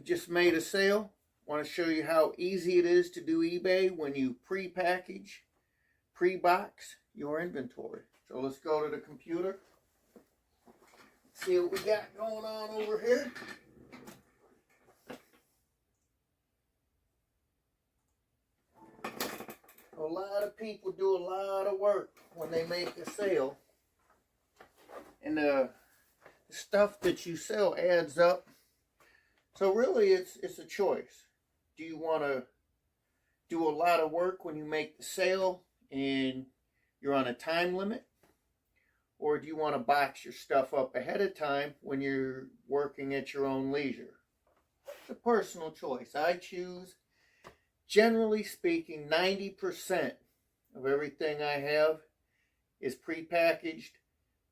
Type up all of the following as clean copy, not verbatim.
just made a sale. Want to show you how easy it is to do eBay when you pre-package, pre-box your inventory. So let's go to the computer. See what we got going on over here. A lot of people do a lot of work when they make a sale. And the stuff that you sell adds up. So really it's a choice. Do you want to do a lot of work when you make the sale and you're on a time limit? Or do you want to box your stuff up ahead of time when you're working at your own leisure? It's a personal choice. I choose, generally speaking, 90% of everything I have is pre-packaged,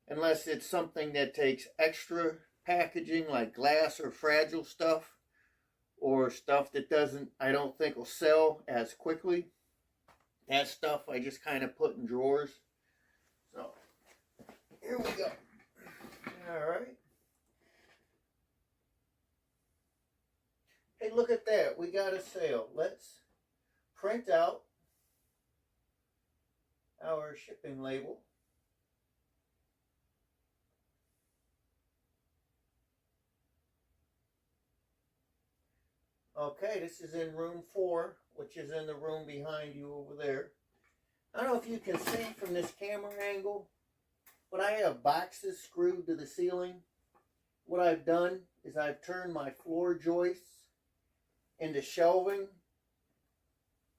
unless it's something that takes extra packaging like glass or fragile stuff, or stuff that I don't think will sell as quickly. That stuff I just kind of put in drawers. So here we go. All right. Hey, look at that. We got a sale. Let's print out our shipping label. Okay, this is in room 4, which is in the room behind you over there. I don't know if you can see from this camera angle, but I have boxes screwed to the ceiling. What I've done is I've turned my floor joists into shelving,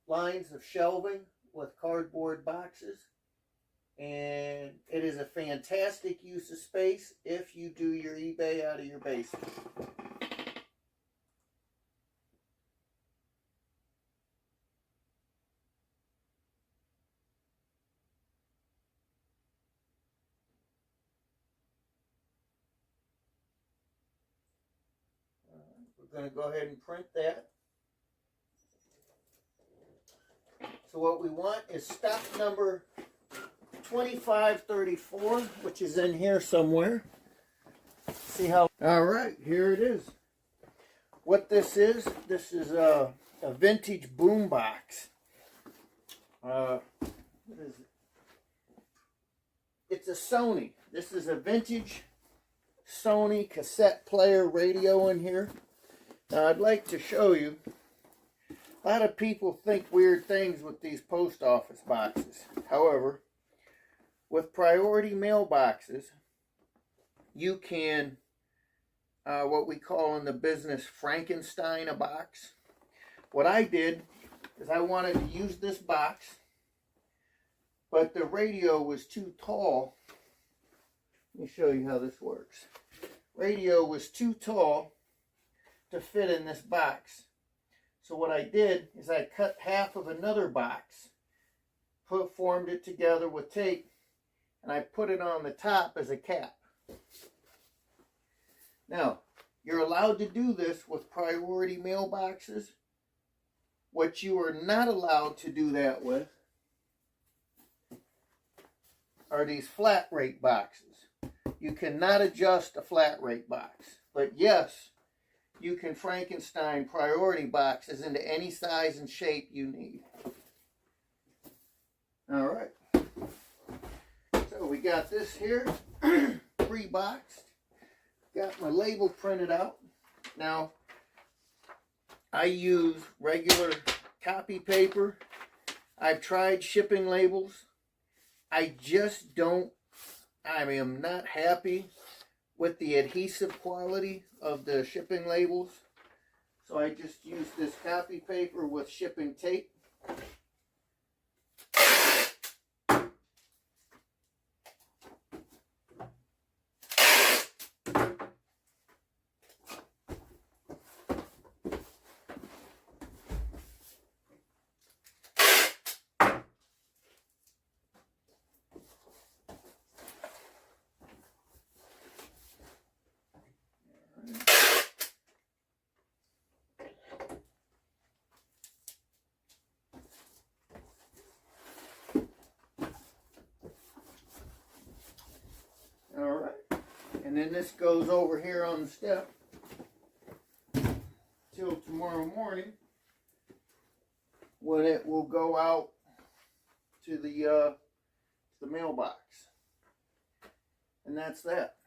lines of shelving with cardboard boxes. And it is a fantastic use of space if you do your eBay out of your basement. We're going to go ahead and print that. So what we want is stock number 2534, which is in here somewhere. See how? All right, here it is. What this is a vintage boom box. What is it? It's a Sony. This is a vintage Sony cassette player radio in here. Now I'd like to show you. A lot of people think weird things with these post office boxes. However, with priority mailboxes, you can, what we call in the business, Frankenstein a box. What I did is I wanted to use this box, but the radio was too tall. Let me show you how this works. Radio was too tall to fit in this box. So what I did is I cut half of another box, formed it together with tape, and I put it on the top as a cap. Now, you're allowed to do this with priority mailboxes. What you are not allowed to do that with are these flat rate boxes. You cannot adjust a flat rate box. But yes, you can Frankenstein priority boxes into any size and shape you need. All right. So we got this here, pre-boxed. Got my label printed out. Now, I use regular copy paper. I've tried shipping labels. I am not happy with the adhesive quality of the shipping labels. So I just use this copy paper with shipping tape. And then this goes over here on the step until tomorrow morning, when it will go out to the mailbox. And that's that.